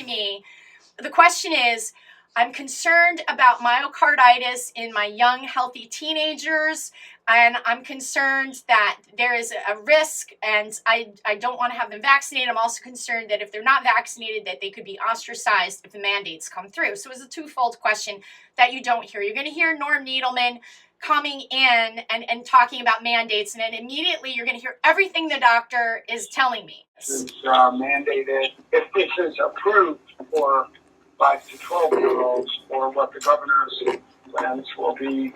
me, the question is, I'm concerned about myocarditis in my young, healthy teenagers, and I'm concerned that there is a risk, and I don't want to have them vaccinated. I'm also concerned that if they're not vaccinated, that they could be ostracized if the mandates come through. So it's a twofold question that you don't hear. You're going to hear Norm Needleman coming in and talking about mandates, and then immediately you're going to hear everything the doctor is telling me. This is mandated, if this is approved for 5 to 12-year-olds, or what the governor's plans will be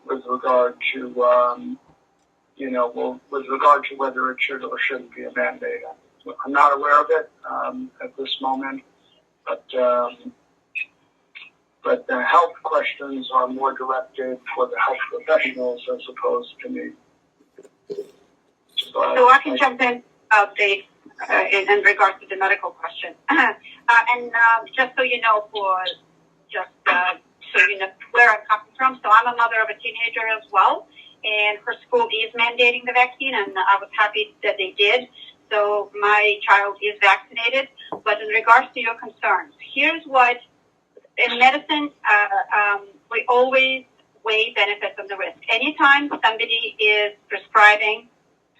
with regard to, with regard to whether it should or shouldn't be a mandate. I'm not aware of it at this moment, but the health questions are more directed for the health professionals as opposed to me. So I can jump in in regards to the medical question. Just so you know, so you know where I'm coming from. So I'm a mother of a teenager as well, and her school is mandating the vaccine, and I was happy that they did. So my child is vaccinated. But in regards to your concerns, here's what, in medicine, we always weigh benefits and the risk. Anytime somebody is prescribing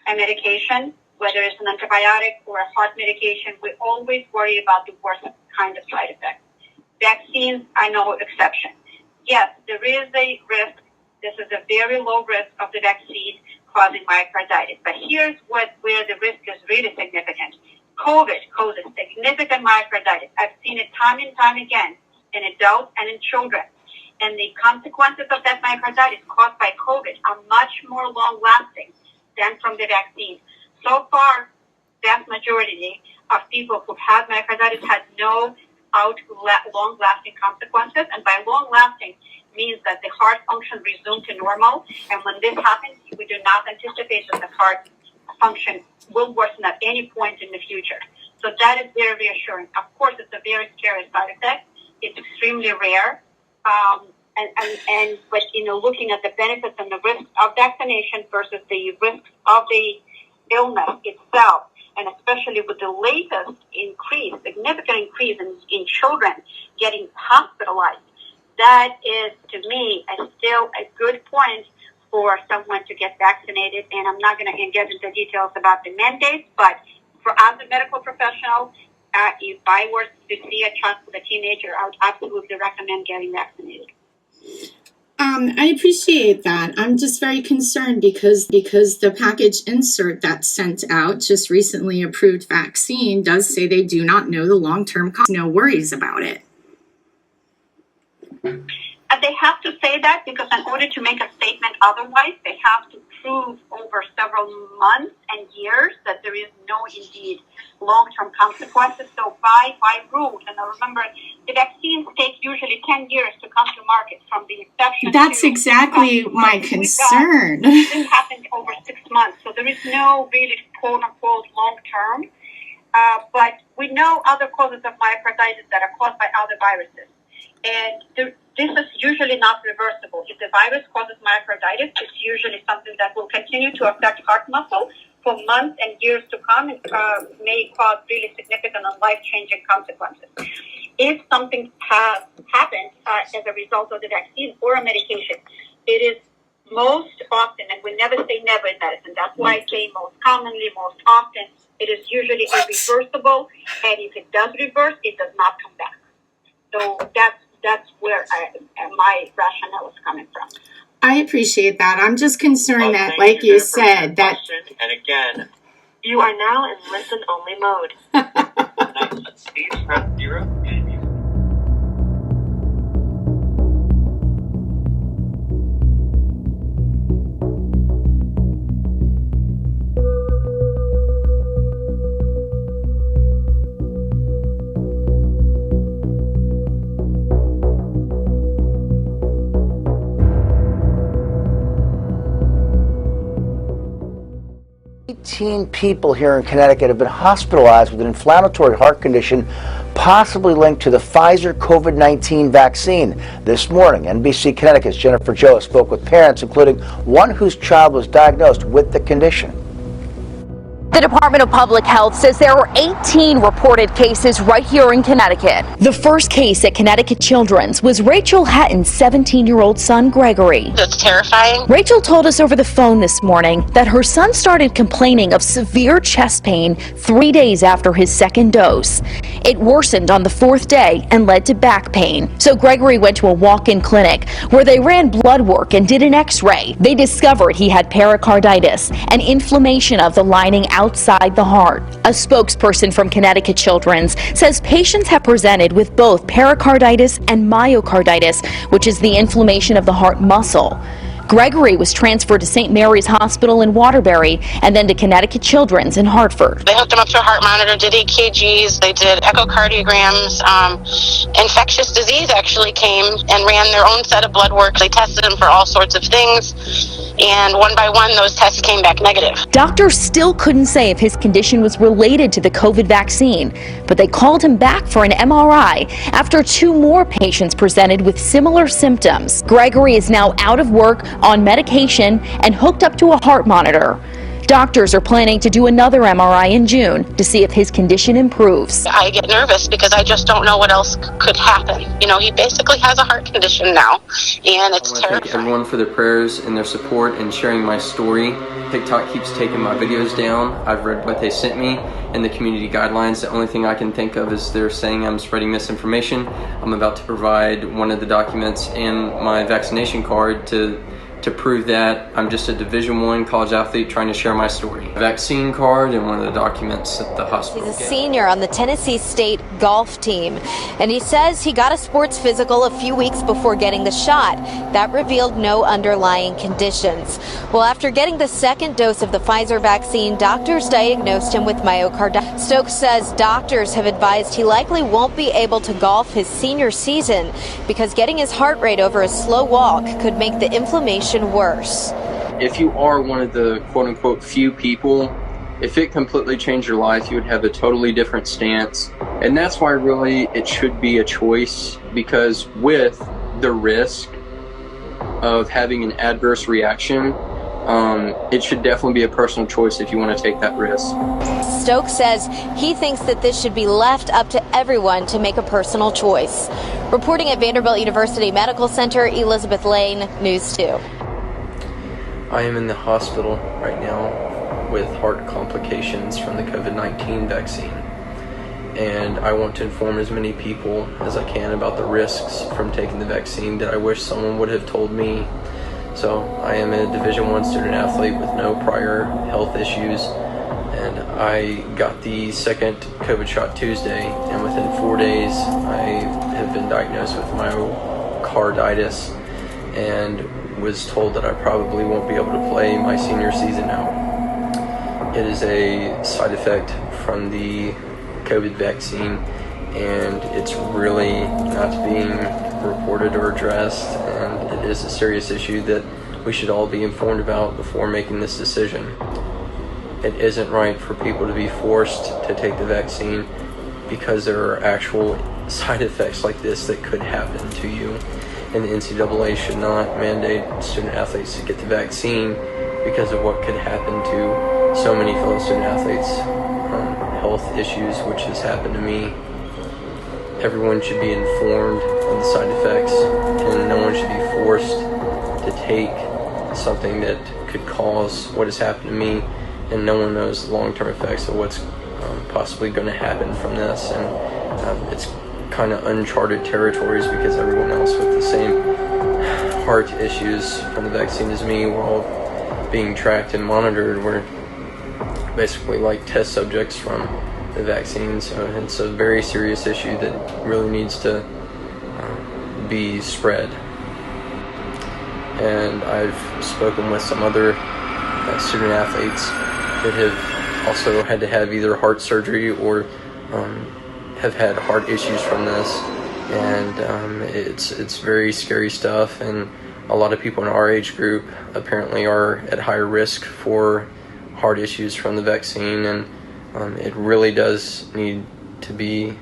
a medication, whether it's an antibiotic or a heart medication, we always worry about the worst kind of side effects. Vaccines are no exception. Yes, there is a risk. This is a very low risk of the vaccine causing myocarditis. But here's where the risk is really significant. COVID causes significant myocarditis. I've seen it time and time again in adults and in children. And the consequences of that myocarditis caused by COVID are much more long-lasting than from the vaccine. So far, vast majority of people who have myocarditis had no long-lasting consequences. And by long-lasting means that the heart function resumed to normal. And when this happens, we do not anticipate that the heart function will worsen at any point in the future. So that is very reassuring. Of course, it's a very scary side effect. It's extremely rare. But looking at the benefits and the risks of vaccination versus the risks of the illness itself, and especially with the latest significant increase in children getting hospitalized, that is, to me, still a good point for someone to get vaccinated. And I'm not going to get into details about the mandates, but as a medical professional, if I were to see a child with a teenager, I would absolutely recommend getting vaccinated. I appreciate that. I'm just very concerned because the package insert that's sent out, just recently approved vaccine, does say they do not know the long-term costs. No worries about it. They have to say that because in order to make a statement otherwise, they have to prove over several months and years that there is no indeed long-term consequences. So by rule, and I remember the vaccines take usually 10 years to come to market from the inception. That's exactly my concern. This happened over 6 months, so there is no really quote-unquote long-term. But we know other causes of myocarditis that are caused by other viruses. And this is usually not reversible. If the virus causes myocarditis, it's usually something that will continue to affect heart muscle for months and years to come, and may cause really significant and life-changing consequences. If something has happened as a result of the vaccine or a medication, it is most often, and we never say never in medicine, that's why I say most commonly, most often, it is usually irreversible, and if it does reverse, it does not come back. So that's where my rationale is coming from. I appreciate that. I'm just concerned that, like you said, that... And again, you are now in listen-only mode. please press 0. People here in Connecticut have been hospitalized with an inflammatory heart condition possibly linked to the Pfizer COVID-19 vaccine. This morning, NBC Connecticut's Jennifer Joe spoke with parents, including one whose child was diagnosed with the condition. The Department of Public Health says there were 18 reported cases right here in Connecticut. The first case at Connecticut Children's was Rachel Hatton's 17-year-old son, Gregory. It's terrifying. Rachel told us over the phone this morning that her son started complaining of severe chest pain 3 days after his second dose. It worsened on the fourth day and led to back pain. So Gregory went to a walk-in clinic where they ran blood work and did an x-ray. They discovered he had pericarditis, an inflammation of the lining outside the heart. A spokesperson from Connecticut Children's says patients have presented with both pericarditis and myocarditis, which is the inflammation of the heart muscle. Gregory was transferred to St. Mary's Hospital in Waterbury and then to Connecticut Children's in Hartford. They hooked him up to a heart monitor, did EKGs, they did echocardiograms. Infectious disease actually came and ran their own set of blood work. They tested him for all sorts of things, and one by one those tests came back negative. Doctors still couldn't say if his condition was related to the COVID vaccine, but they called him back for an MRI after 2 more patients presented with similar symptoms. Gregory is now out of work, on medication, and hooked up to a heart monitor. Doctors are planning to do another MRI in June to see if his condition improves. I get nervous because I just don't know what else could happen. You know, he basically has a heart condition now, and it's terrifying. I want to thank everyone for their prayers and their support and sharing my story. TikTok keeps taking my videos down. I've read what they sent me and the community guidelines. The only thing I can think of is they're saying I'm spreading misinformation. I'm about to provide one of the documents and my vaccination card to prove that I'm just a Division I college athlete trying to share my story. Vaccine card and one of the documents at the hospital. He's a senior on the Tennessee State golf team, and he says he got a sports physical a few weeks before getting the shot. That revealed no underlying conditions. Well, after getting the second dose of the Pfizer vaccine, doctors diagnosed him with myocarditis. Stokes says doctors have advised he likely won't be able to golf his senior season because getting his heart rate over a slow walk could make the inflammation worse. If you are one of the quote-unquote few people, if it completely changed your life, you would have a totally different stance. And that's why really it should be a choice, because with the risk of having an adverse reaction, it should definitely be a personal choice if you want to take that risk. Stokes says he thinks that this should be left up to everyone to make a personal choice. Reporting at Vanderbilt University Medical Center, Elizabeth Lane, News 2. I am in the hospital right now with heart complications from the COVID-19 vaccine. And I want to inform as many people as I can about the risks from taking the vaccine that I wish someone would have told me. So I am a Division I student athlete with no prior health issues, and I got the second COVID shot Tuesday, and within 4 days I have been diagnosed with myocarditis and was told that I probably won't be able to play my senior season now. It is a side effect from the COVID vaccine, and it's really not being reported or addressed, and it is a serious issue that we should all be informed about before making this decision. It isn't right for people to be forced to take the vaccine because there are actual side effects like this that could happen to you, and the NCAA should not mandate student athletes to get the vaccine because of what could happen to so many fellow student athletes. Health issues, which has happened to me. Everyone should be informed of the side effects, and no one should be forced to take something that could cause what has happened to me, and no one knows the long-term effects of what's possibly going to happen from this. And it's kind of uncharted territories because everyone else with the same heart issues from the vaccine as me, we're all being tracked and monitored. We're basically like test subjects from the vaccine, so it's a very serious issue that really needs to be spread. And I've spoken with some other student athletes that have also had to have either heart surgery or have had heart issues from this, and it's very scary stuff, and a lot of people in our age group apparently are at higher risk for heart issues from the vaccine, and it really does need to be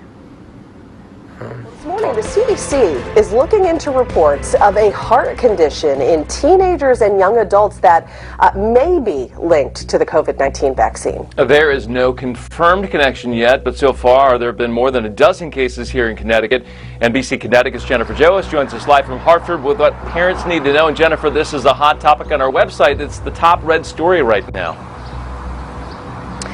This morning, the CDC is looking into reports of a heart condition in teenagers and young adults that may be linked to the COVID-19 vaccine. There is no confirmed connection yet, but so far there have been more than a dozen cases here in Connecticut. NBC Connecticut's Jennifer Joas joins us live from Hartford with what parents need to know. And Jennifer, this is a hot topic on our website. It's the top read story right now.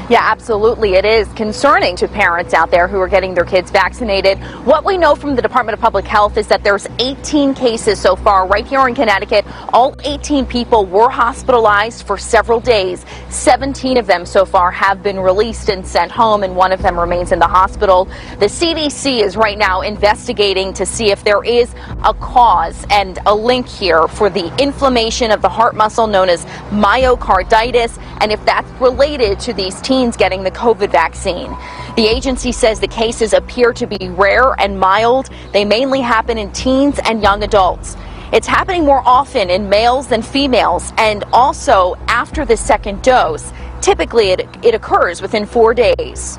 Yeah, absolutely. It is concerning to parents out there who are getting their kids vaccinated. What we know from the Department of Public Health is that there's 18 cases so far right here in Connecticut. All 18 people were hospitalized for several days. 17 of them so far have been released and sent home, and one of them remains in the hospital. The CDC is right now investigating to see if there is a cause and a link here for the inflammation of the heart muscle known as myocarditis, and if that's related to these teens getting the COVID vaccine. The agency says the cases appear to be rare and mild. They mainly happen in teens and young adults. It's happening more often in males than females, and also after the second dose. Typically, it occurs within 4 days.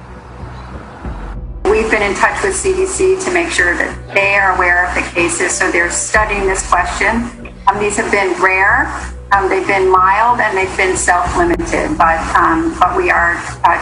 We've been in touch with CDC to make sure that they are aware of the cases, so they're studying this question. These have been rare. They've been mild and they've been self-limited, but we are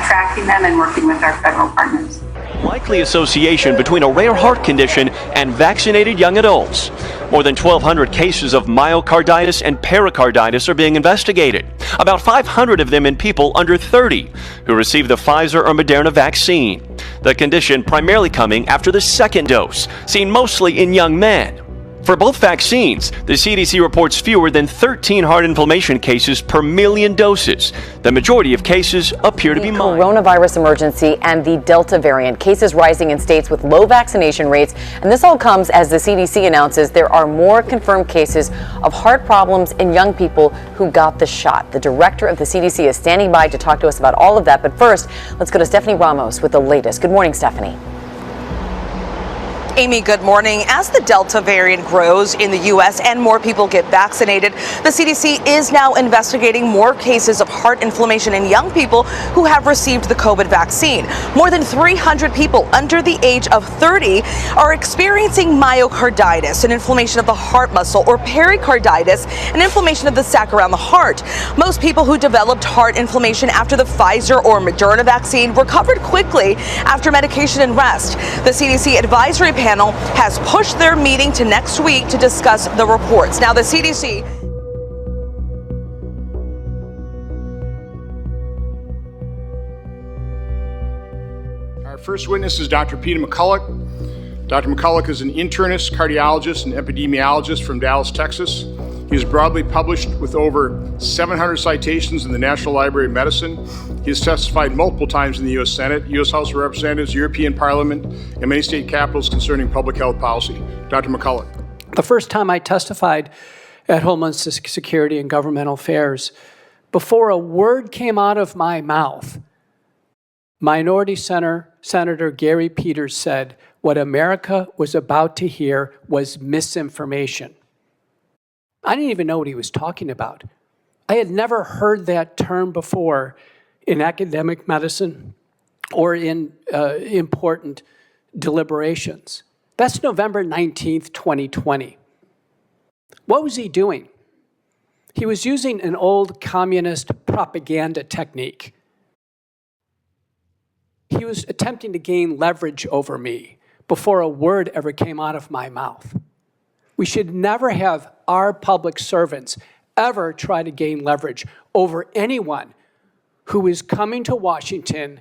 tracking them and working with our federal partners. Likely association between a rare heart condition and vaccinated young adults. More than 1,200 cases of myocarditis and pericarditis are being investigated. About 500 of them in people under 30 who received the Pfizer or Moderna vaccine. The condition primarily coming after the second dose, seen mostly in young men. For both vaccines, the CDC reports fewer than 13 heart inflammation cases per million doses. The majority of cases appear to be mild. Coronavirus emergency and the Delta variant. Cases rising in states with low vaccination rates. And this all comes as the CDC announces there are more confirmed cases of heart problems in young people who got the shot. The director of the CDC is standing by to talk to us about all of that. But first, let's go to Stephanie Ramos with the latest. Good morning, Stephanie. Amy, good morning. As the Delta variant grows in the U.S. and more people get vaccinated, the CDC is now investigating more cases of heart inflammation in young people who have received the COVID vaccine. More than 300 people under the age of 30 are experiencing myocarditis, an inflammation of the heart muscle, or pericarditis, an inflammation of the sac around the heart. Most people who developed heart inflammation after the Pfizer or Moderna vaccine recovered quickly after medication and rest. The CDC advisory panel has pushed their meeting to next week to discuss the reports. Now, the CDC. Our first witness is Dr. Peter McCulloch. Dr. McCulloch is an internist, cardiologist, and epidemiologist from Dallas, Texas. He is broadly published with over 700 citations in the National Library of Medicine. He has testified multiple times in the U.S. Senate, U.S. House of Representatives, European Parliament, and many state capitals concerning public health policy. Dr. McCulloch. The first time I testified at Homeland Security and Governmental Affairs, before a word came out of my mouth, Minority Senator Gary Peters said, what America was about to hear was misinformation. I didn't even know what he was talking about. I had never heard that term before in academic medicine or in important deliberations. That's November 19th, 2020. What was he doing? He was using an old communist propaganda technique. He was attempting to gain leverage over me before a word ever came out of my mouth. We should never have our public servants ever try to gain leverage over anyone who is coming to Washington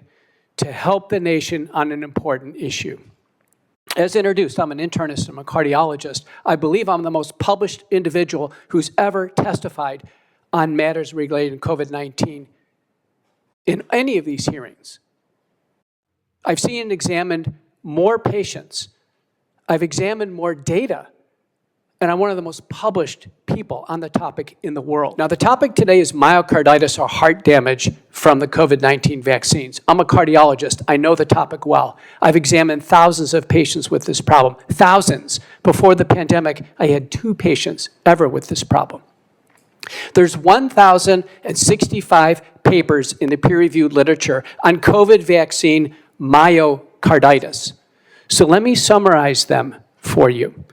to help the nation on an important issue. As introduced, I'm an internist, I'm a cardiologist. I believe I'm the most published individual who's ever testified on matters related to COVID-19 in any of these hearings. I've seen and examined more patients. I've examined more data. And I'm one of the most published people on the topic in the world. Now, the topic today is myocarditis or heart damage from the COVID-19 vaccines. I'm a cardiologist. I know the topic well. I've examined thousands of patients with this problem. Thousands. Before the pandemic, I had 2 patients ever with this problem. There's 1,065 papers in the peer-reviewed literature on COVID vaccine myocarditis. So let me summarize them for you.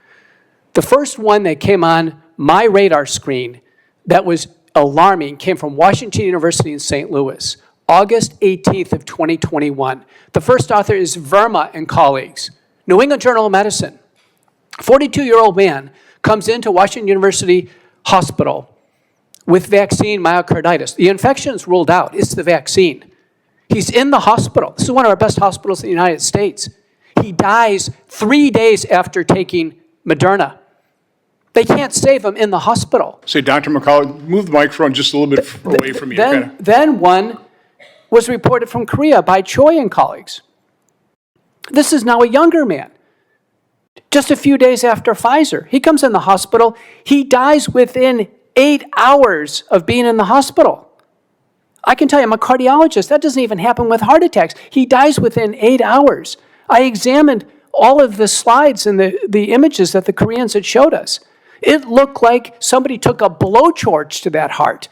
The first one that came on my radar screen that was alarming came from Washington University in St. Louis, August 18th of 2021. The first author is Verma and colleagues, New England Journal of Medicine. 42-year-old man comes into Washington University Hospital with vaccine myocarditis. The infection is ruled out. It's the vaccine. He's in the hospital. This is one of our best hospitals in the United States. He dies 3 days after taking Moderna. They can't save him in the hospital. Say, Dr. McCullough, move the microphone just a little bit away from you. Then one was reported from Korea by Choi and colleagues. This is now a younger man. Just a few days after Pfizer, he comes in the hospital. He dies within 8 hours of being in the hospital. I can tell you, I'm a cardiologist. That doesn't even happen with heart attacks. He dies within 8 hours. I examined all of the slides and the images that the Koreans had showed us. It looked like somebody took a blowtorch to that heart.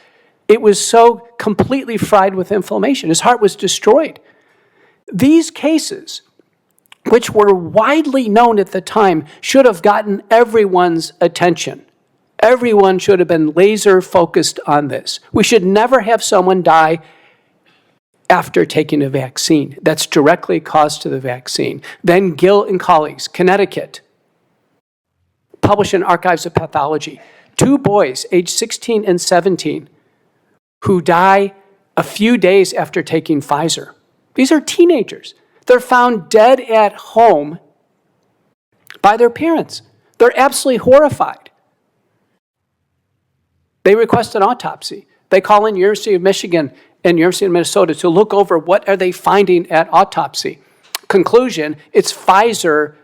It was so completely fried with inflammation. His heart was destroyed. These cases, which were widely known at the time, should have gotten everyone's attention. Everyone should have been laser focused on this. We should never have someone die after taking a vaccine. That's directly caused to the vaccine. Then Gill and colleagues, Connecticut, published in Archives of Pathology. 2 boys, aged 16 and 17, who die a few days after taking Pfizer. These are teenagers. They're found dead at home by their parents. They're absolutely horrified. They request an autopsy. They call in University of Michigan and University of Minnesota to look over what are they finding at autopsy. Conclusion, it's Pfizer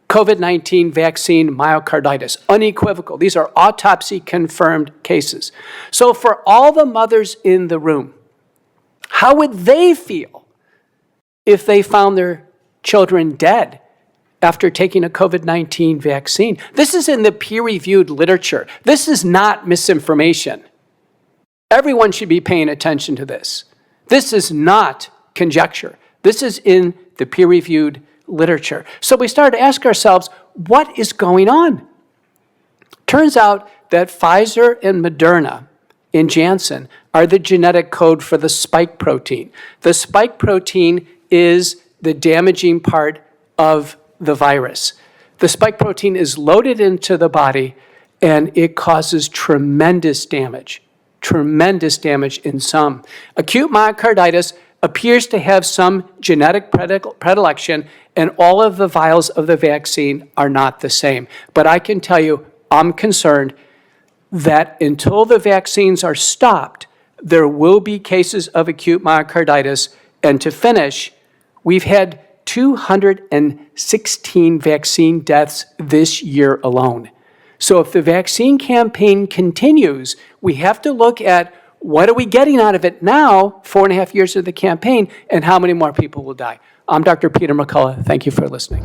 COVID-19 vaccine myocarditis, unequivocal. These are autopsy-confirmed cases. So for all the mothers in the room, how would they feel if they found their children dead after taking a COVID-19 vaccine? This is in the peer-reviewed literature. This is not misinformation. Everyone should be paying attention to this. This is not conjecture. This is in the peer-reviewed literature. So we started to ask ourselves, what is going on? Turns out that Pfizer and Moderna and Janssen are the genetic code for the spike protein. The spike protein is the damaging part of the virus. The spike protein is loaded into the body and it causes tremendous damage in some. Acute myocarditis appears to have some genetic predilection, and all of the vials of the vaccine are not the same. But I can tell you, I'm concerned that until the vaccines are stopped, there will be cases of acute myocarditis. And to finish, we've had 216 vaccine deaths this year alone. So if the vaccine campaign continues, we have to look at what are we getting out of it now, 4.5 years of the campaign, and how many more people will die. I'm Dr. Peter McCullough. Thank you for listening.